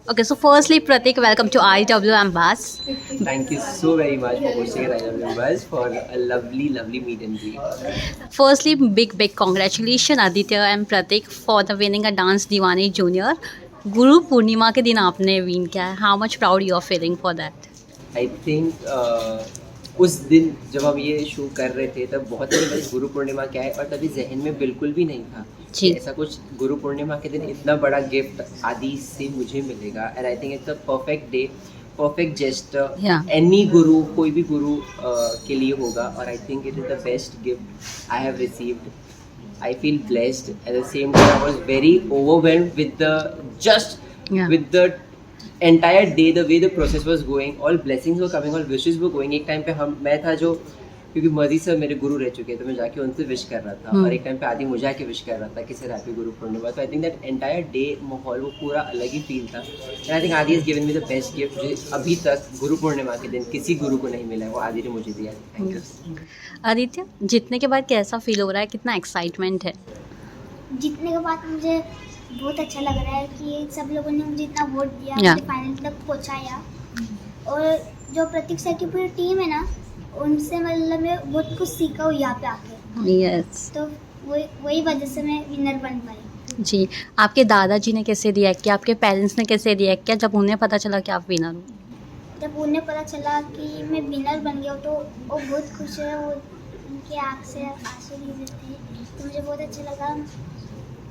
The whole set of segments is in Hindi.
Okay, so firstly, Pratik, welcome to IWM Bus. Thank you so very much for hosting it, IW Buzz, for a lovely, lovely meet and greet. Firstly, big congratulations Aditya and Pratik for the winning a Dance Diwani Junior. Guru Purnima के दिन आपने विन किया है. How much proud you are feeling for that? I think उस दिन जब हम ये शो कर रहे थे तब बहुत सारे बस गुरु पूर्णिमा क्या है और तभी जहन में बिल्कुल भी नहीं था जी. कि ऐसा कुछ गुरु पूर्णिमा के दिन इतना बड़ा गिफ्ट आदि से मुझे मिलेगा and I think it's a perfect day perfect gesture Yeah. Any guru कोई भी गुरु के लिए होगा और I think it is the best gift I have received. I feel blessed. At the same time, I was very overwhelmed with the Yeah. with the entire day, the way the process was going. All blessings were coming, all wishes were going. एक टाइम पे मैं था जो क्योंकि मर्जी सर मेरे गुरु रह चुके तो मैं जाके उनसे विश कर रहा था और एक टाइम पे आदि मुझे आके विश कर रहा था कि सर हैप्पी गुरु पूर्णिमा. तो आई थिंक दैट एंटायर डे माहौल वो पूरा अलग ही फील था एंड आई थिंक आदि has given me the best gift जो अभी तक गुरु पूर्णिमा के दिन किसी गुरु को नहीं मिला है वो आदि ने मुझे दिया. Thank you. आदित्य, जीतने के बाद कैसा फील हो रहा है? कितना एक्साइटमेंट है? जीतने के बाद मुझे बहुत अच्छा लग रहा है कि सब लोगों ने मुझे इतना वोट दिया, Yeah. मुझे फाइनल तक पहुंचाया और जो प्रतीक सर की पूरी टीम है ना उनसे मतलब मैं बहुत कुछ सीखा हूँ यहाँ पे आके. यस. तो वही वजह से मैं विनर बन पाई. जी. आपके दादाजी ने कैसे रिएक्ट किया? आपके पेरेंट्स ने कैसे रिएक्ट किया जब उन्हें पता चला कि आप विनर हो? जब उन्हें पता चला कि मैं विनर बन गया हूँ तो वो बहुत खुश है. वो उनके आँख से आंसू गिर थे तो मुझे बहुत अच्छा लगा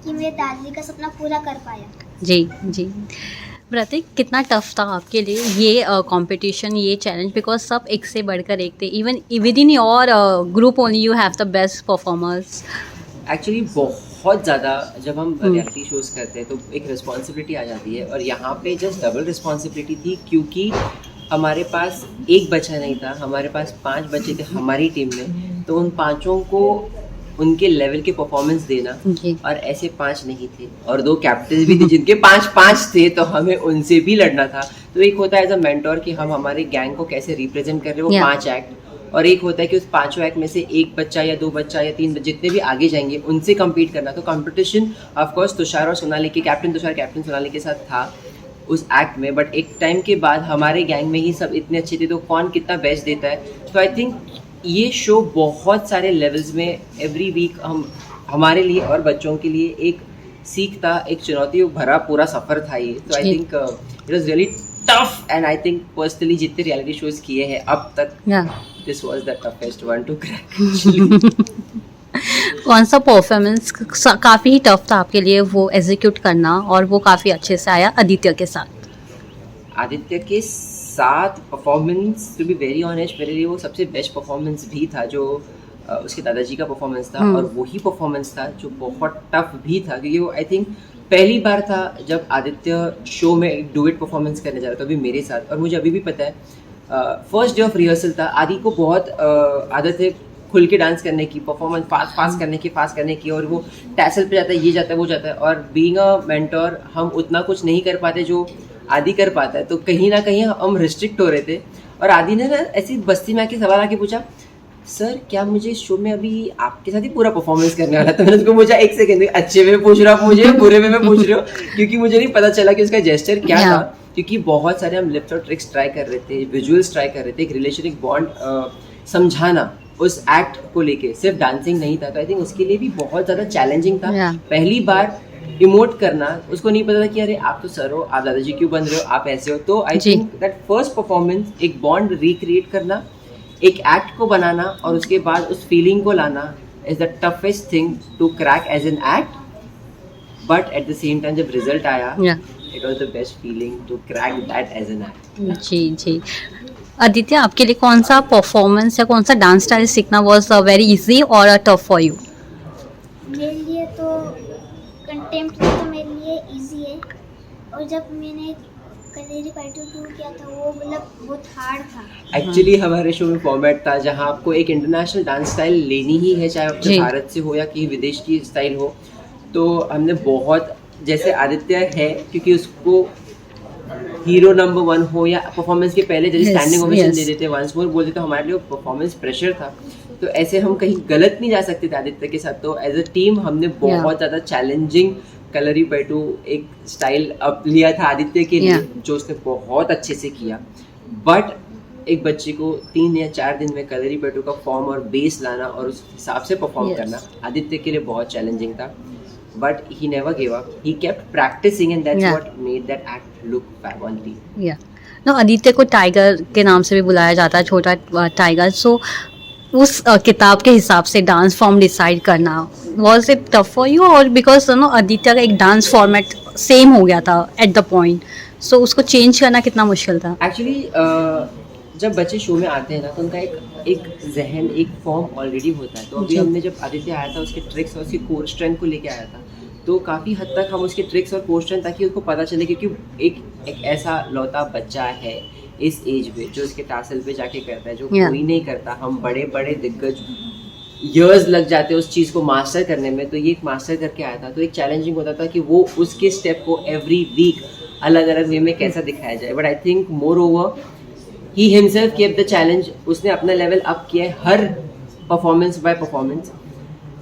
कि मेरे दादाजी का सपना पूरा कर पाया. जी जी. प्रतीक, कितना टफ था आपके लिए ये कंपटीशन, ये चैलेंज? बिकॉज सब एक से बढ़कर एक थे. Even with in your group only you have the best performers. Actually बहुत ज़्यादा जब हम रियलिटी शोज करते हैं तो एक रिस्पॉन्सिबिलिटी आ जाती है और यहाँ पे जस्ट डबल रिस्पॉन्सिबिलिटी थी क्योंकि हमारे पास एक बच्चा नहीं था, हमारे पास 5 बच्चे थे हमारी टीम में. तो उन पांचों को उनके लेवल के परफॉर्मेंस देना जी. और ऐसे 5 नहीं थे और 2 कैप्टन भी थे जिनके 5 थे तो हमें उनसे भी लड़ना था. तो एक होता है एज अ मेंटोर कि हम हमारे गैंग को कैसे रिप्रेजेंट कर रहे हैं वो Yeah. 5 एक्ट और एक होता है कि उस 5 एक्ट में से एक बच्चा या 2 बच्चा या 3 जितने भी आगे जाएंगे उनसे कम्पीट करना. तो कंपटीशन ऑफकोर्स तुषार और सोनाली के कैप्टन तुषार कैप्टन सोनाली के साथ था उस एक्ट में. बट एक टाइम के बाद हमारे गैंग में ही सब इतने अच्छे थे तो कौन कितना बेस्ट देता है. तो आई थिंक ये शो बहुत सारे लेवल्स में एवरी वीक हमारे लिए और बच्चों के लिए एक सीख था, एक चुनौती भरा पूरा सफ़र था ये. तो आई think it was really tough and I think personally जितने रियलिटी शोज किए हैं अब तक this was the toughest one two crack. कौन सा परफॉर्मेंस काफ़ी ही टफ था आपके लिए वो एग्जीक्यूट करना और वो काफ़ी अच्छे से आया आदित्य के साथ? आदित्य के साथ performance to be very honest मेरे लिए वो सबसे बेस्ट परफॉर्मेंस भी था जो उसके दादाजी का परफॉर्मेंस था और वही परफॉर्मेंस था जो बहुत टफ भी था क्योंकि वो आई थिंक पहली बार था जब आदित्य शो में एक डुएट परफॉर्मेंस करने जा रहा था अभी मेरे साथ. और मुझे अभी भी पता है फर्स्ट डे ऑफ रिहर्सल था. आदि को बहुत आदत है खुल के डांस करने की, परफॉर्मेंस फास्ट करने की और वो टैसल पे जाता है, ये जाता है वो जाता है. और बीइंग अ मेंटोर हम उतना कुछ नहीं कर पाते जो आदि कर पाता है. तो कहीं ना कहीं हम रिस्ट्रिक्ट हो रहे थे और आदि ने ना ऐसी बस्ती में आके सवाल आके पूछा सर क्या मुझे इस शो में अभी आपके साथ ही पूरा परफॉर्मेंस करने वाला था. मैंने उसको पूछा एक सेकंड अच्छे में पूछ रहा हूँ मुझे बुरे में पूछ रहे हो क्योंकि मुझे नहीं पता चला कि उसका जेस्चर क्या था. क्योंकि बहुत सारे हम लिप्स और ट्रिक्स ट्राई कर रहे थे, विजुअल्स ट्राई कर रहे थे, एक रिलेशन एक बॉन्ड समझाना उस एक्ट को लेके, सिर्फ डांसिंग नहीं था. तो आई थिंक उसके लिए भी बहुत ज़्यादा चैलेंजिंग था. पहली बार इमोट करना, उसको नहीं पता था कि अरे आप तो सर हो, आप दादाजी क्यों बन रहे हो, आप ऐसे हो. तो आई थिंक दैट फर्स्ट परफॉर्मेंस एक बॉन्ड रिक्रिएट करना, एक एक्ट को बनाना और उसके बाद उस फीलिंग को लाना is the toughest thing to crack as an act. But at the same time जब रिजल्ट आया it was the best feeling to crack that as an act. जी जी. आदित्य, आपके लिए कौन सा परफॉर्मेंस या कौन सा डांस स्टाइल सीखना वाज वेरी इजी और टफ फॉर यू? मेरे लिए तो कंटेम्प्रेरी तो मेरे लिए इजी है और जब मैंने कलेरी फाइटर 2 किया था वो मतलब बहुत हार्ड था. एक्चुअली हमारे शो में फॉर्मेट था जहाँ आपको एक इंटरनेशनल डांस स्टाइल लेनी ही है चाहे अपने भारत से हो या कहीं विदेश की स्टाइल हो. तो हमने बहुत जैसे आदित्य है क्योंकि उसको हीरो नंबर 1 हो या परफॉर्मेंस के पहले जैसे स्टैंडिंग ओवेशन दे देते वंस मोर बोल देते तो हमारे लिए परफॉर्मेंस प्रेशर था. तो ऐसे हम कहीं गलत नहीं जा सकते थे आदित्य के साथ. तो एज अ टीम हमने बहुत ज़्यादा चैलेंजिंग कलरी पैटू एक स्टाइल अप लिया था आदित्य के लिए, Yeah. जो उसने बहुत अच्छे से किया, बट एक बच्चे को 3 या 4 दिन में कलरी पैटू का फॉर्म और बेस लाना और उस हिसाब से परफॉर्म Yes. करना आदित्य के लिए बहुत चैलेंजिंग था, but he never give up, he kept practising and that's Yeah. What made that act look fab on TV. या नो, आदित्य को टाइगर के नाम से भी बुलाया जाता है, छोटा टाइगर। सो उस किताब के हिसाब से डांस फॉर्म डिसाइड करना was it tough for you, और बिकॉज नो आदित्य का एक डांस फॉर्मेट सेम हो गया था एट द पॉइंट, सो उसको चेंज करना कितना मुश्किल था? एक्चुअली जब बच्चे शो में आते हैं ना तो उनका एक जहन, एक फॉर्म ऑलरेडी होता है। तो अभी जी। हमने जब आदित्य आया था उसके ट्रिक्स और उसकी कोर स्ट्रेंथ को लेके आया था, तो काफ़ी हद तक हम उसके ट्रिक्स और कोर स्ट्रेंथ ताकि उसको पता चले, क्योंकि एक ऐसा लौता बच्चा है इस एज में जो इसके टासल पे जाके करता है जो Yeah. कोई नहीं करता। हम बड़े बड़े दिग्गज इयर्स लग जाते हैं उस चीज़ को मास्टर करने में, तो ये एक मास्टर करके आया था, तो एक चैलेंजिंग होता था कि वो उसके स्टेप को एवरी वीक अलग अलग वे में कैसा दिखाया जाए। But I think moreover he himself kept the challenge, उसने अपना लेवल अप किया है हर परफॉर्मेंस बाय परफॉर्मेंस।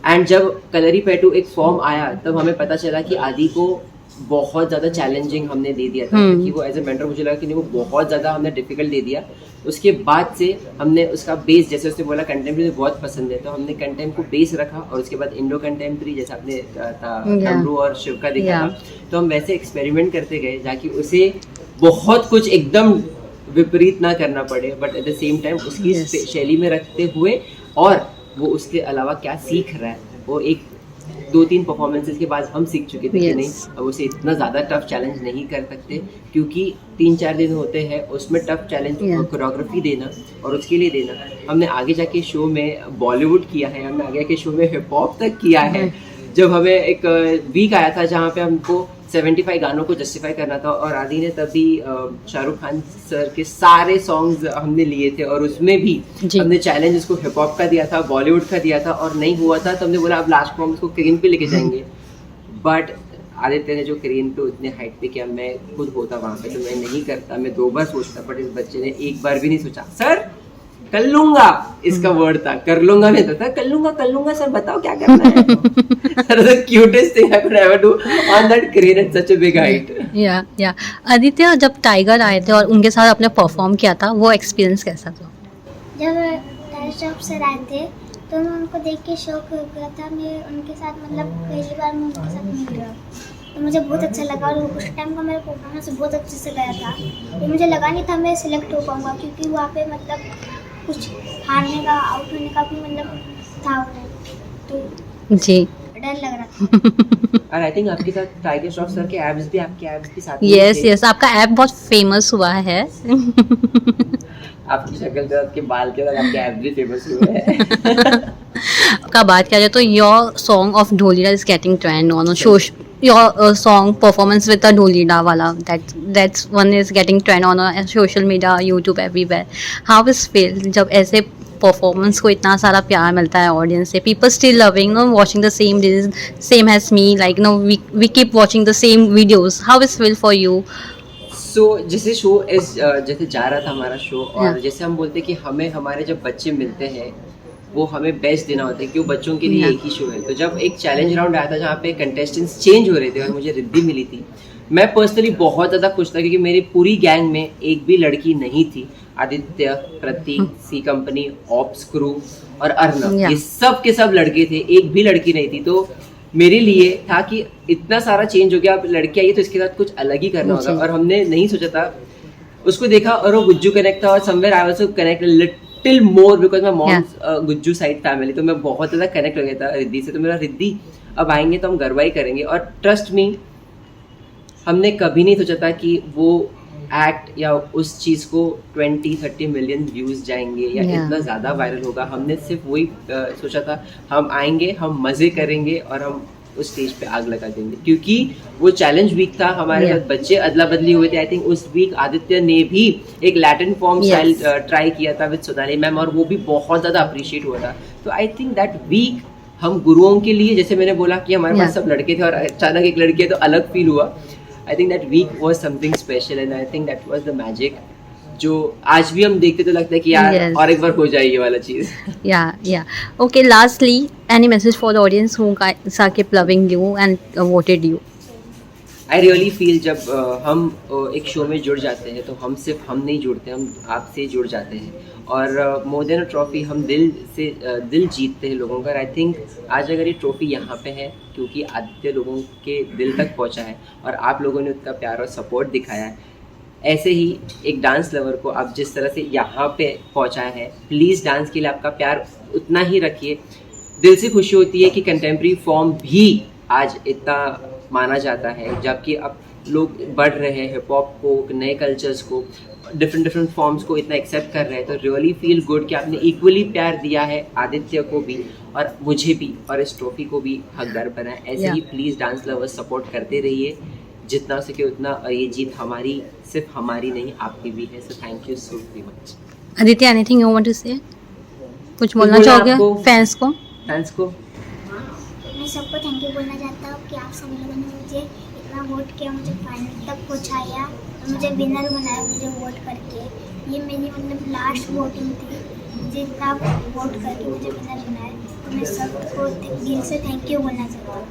एंड जब कलरी पैटू एक फॉर्म आया तब हमें पता चला कि आदि को बहुत ज़्यादा चैलेंजिंग हमने दे दिया था, क्योंकि वो एज ए मेंटर मुझे लगा कि नहीं, वो बहुत ज़्यादा हमने डिफिकल्ट दे दिया। उसके बाद से हमने उसका बेस, जैसे उसने बोला कंटेम्प्रेरी बहुत पसंद है, तो हमने कंटेम्प को बेस रखा, और उसके बाद इंडो कंटेम्प्रेरी जैसे आपने डमरू और शिव का देखा Yeah. था, तो हम वैसे एक्सपेरिमेंट करते गए ताकि उसे बहुत कुछ एकदम विपरीत ना करना पड़े, but at the same time उसकी Yes. शैली में रखते हुए, और वो उसके अलावा क्या सीख रहा है वो एक 2-3 परफॉर्मेंसेस के बाद हम सीख चुके थे कि Yes. नहीं, अब उसे इतना ज़्यादा टफ चैलेंज नहीं कर सकते, क्योंकि 3-4 दिन होते हैं उसमें टफ चैलेंज Yeah. कोरियोग्राफी देना और उसके लिए देना। हमने आगे जाके शो में बॉलीवुड किया है, हमने आगे जाके शो में हिप हॉप तक किया है। जब हमें एक वीक आया था जहाँ पे हमको 75 गानों को जस्टिफाई करना था, और आदि ने तभी शाहरुख खान सर के सारे सॉन्ग्स हमने लिए थे, और उसमें भी जी। हमने चैलेंज उसको हिप हॉप का दिया था, बॉलीवुड का दिया था, और नहीं हुआ था तो हमने बोला अब लास्ट में हम उसको क्रेन पे लेके जाएंगे। बट आदित्य ने जो क्रेन पे उतने हाइट पे किया, मैं खुद होता वहाँ पे तो मैं नहीं करता, मैं 2 बार सोचता, बट इस बच्चे ने एक बार भी नहीं सोचा सर कर लूंगा, इसका वर्ड था, कर लूंगा नहीं था, कर लूंगा सर, बताओ क्या करना है। The cutest thing I could ever do on that crane at such a big height. या आदित्य, जब टाइगर आए थे और उनके साथ आपने परफॉर्म किया था, वो एक्सपीरियंस कैसा था? जब टाइगर श्रॉफ सर आए थे तो मैं उनको देख के शौक हो गया था। मैं उनके साथ मतलब पहली बार मैं उनके साथ मिल रहा, तो मुझे बहुत अच्छा लगा, और उस टाइम का मेरा परफॉर्मेंस बहुत अच्छे से गया था। तो मुझे लगा नहीं था मैं सिलेक्ट हो पाऊँगा, क्योंकि वहाँ पे मतलब कुछ हारने का, आउट होने का भी मतलब था, तो जी। डर लग रहा था। और आई थिंक आपके साथ टाइगर श्रॉफ सर के एब्स भी, आपके एब्स भी साथ में यस थे। यस, आपका ऐप बहुत फेमस हुआ है। आपकी शक्ल से, आपके बाल के साथ आपके एब्स भी फेमस हुए हैं। का बात किया जाए तो your song of Dholida is getting trend on social, your song performance with the Dholida वाला, that's one is getting trend on social media, YouTube, everywhere. How is feel जब ऐसे परफॉर्मेंस को इतना सारा प्यार मिलता है ऑडियंस से, people still loving know watching the same reels, same as me, like know we keep watching the same videos, how is feel for you? So जैसे शो जैसे जा रहा था हमारा शो, और Yeah. जैसे हम बोलते हैं कि हमें हमारे जब बच्चे मिलते हैं वो हमें बेस्ट देना होता है, क्यों बच्चों के लिए Yeah. एक ही शो है। तो जब एक चैलेंज राउंड आया था जहाँ पे कंटेस्टेंट्स चेंज हो रहे थे और मुझे रिद्धि मिली थी, मैं पर्सनली बहुत ज़्यादा खुश था, क्योंकि मेरी पूरी गैंग में एक भी लड़की नहीं थी। आदित्य, प्रतीक, सी कंपनी, ऑप्स क्रू और अर्नब, Yeah. ये सब के सब लड़के थे, एक भी लड़की नहीं थी। तो मेरे लिए था कि इतना सारा चेंज हो गया, अब लड़की आई है तो इसके साथ कुछ अलग ही करना होगा, जी। और हमने नहीं सोचा था। उसको देखा और वो गुज्जू कनेक्ट था, और somewhere I also connect little more because my moms Gujju side family, तो मैं बहुत ज़्यादा कनेक्ट हो गया था रिद्धि से। तो मेरा रिद्धि अब आएंगे तो हम गरबा करेंगे, और ट्रस्ट मी, हमने कभी नहीं सोचा था कि वो एक्ट या उस चीज़ को 20-30 मिलियन व्यूज़ जाएंगे या Yeah. इतना ज़्यादा वायरल होगा। हमने सिर्फ वही सोचा था, हम आएंगे, हम मज़े करेंगे और हम उस स्टेज पे आग लगा देंगे, क्योंकि वो चैलेंज वीक था। हमारे Yeah. साथ बच्चे अदला बदली हुए थे। आई थिंक उस वीक आदित्य ने भी एक Latin form Yes. Style try किया था विद सोनाली मैम, और वो भी बहुत ज़्यादा अप्रिशिएट हुआ था। तो आई थिंक दैट वीक हम गुरुओं के लिए, जैसे मैंने बोला कि हमारे पास Yeah. सब लड़के थे और अचानक एक लड़की है तो अलग फील हुआ। I think that week was something special, and I think that was the magic, जो आज भी हम देखते तो लगता है कि यार Yes. और एक बार हो जाए ये वाला चीज़। Yeah. Okay, lastly, any message for the audience who keep loving you and voted you? I really feel जब हम एक शो में जुड़ जाते हैं तो हम सिर्फ हम नहीं जुड़ते, हम आपसे जुड़ जाते हैं और मोर देन अ ट्रॉफी हम दिल से दिल जीतते हैं लोगों का। आई थिंक आज अगर ये ट्रॉफी यहाँ पे है क्योंकि आदित्य लोगों के दिल तक पहुँचा है और आप लोगों ने उतना प्यार और सपोर्ट दिखाया है। ऐसे ही एक डांस लवर को आप जिस तरह से यहाँ पे पहुँचाया है, प्लीज़ डांस के लिए आपका प्यार उतना ही रखिए। दिल से खुशी होती है कि कंटेम्प्रेरी फॉर्म भी आज इतना माना जाता है, जबकि अब लोग बढ़ रहे हैं हिप हॉप को, नए कल्चर्स को, डिफरेंट फॉर्म्स को इतना एक्सेप्ट कर रहे हैं। तो रियली फील गुड कि आपने इक्वली प्यार दिया है आदित्य को भी और मुझे भी और इस ट्रॉफी को भी हकदार बनाए। ऐसे ही प्लीज़ डांस लवर्स सपोर्ट करते रहिए जितना हो सके उतना, और ये जीत हमारी सिर्फ हमारी नहीं आपकी भी है। So thank you so very much. Aditya, anything you want to say? कुछ बोलना बोलना चाहोगे आपको? फैंस को? फैंस को मैं सबको थैंक यू बोलना चाहता हूँ कि आप सब लोगों ने मुझे इतना वोट किया, मुझे फाइनल तक पहुँचाया और मुझे विनर बनाया मुझे वोट करके। ये मेरी मतलब लास्ट वोटिंग थी, मुझे इतना वोट करके मुझे विनर बनाया, तो मैं सबको दिल से थैंक यू बोलना चाहता हूँ।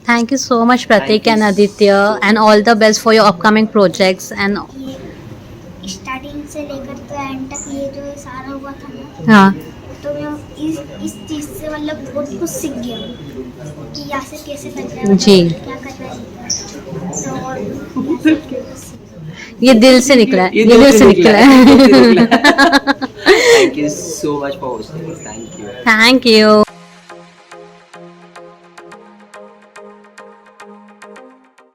Thank you so much, Thank Pratik you. and Aditya, and all the best for your upcoming projects. And ये स्टार्टिंग से लेकर तो एंड तक ये जो सारा हुआ था ना, हाँ, तो मैं इस चीज़ से मतलब बहुत कुछ सीख गया कि यहाँ से कैसे करना है, जी। क्या करना है। तो और यहाँ से कुछ सीख ये दिल से निकला है, ये दिल से निकला है। Thank you so much for hosting. Thank you. Thank you.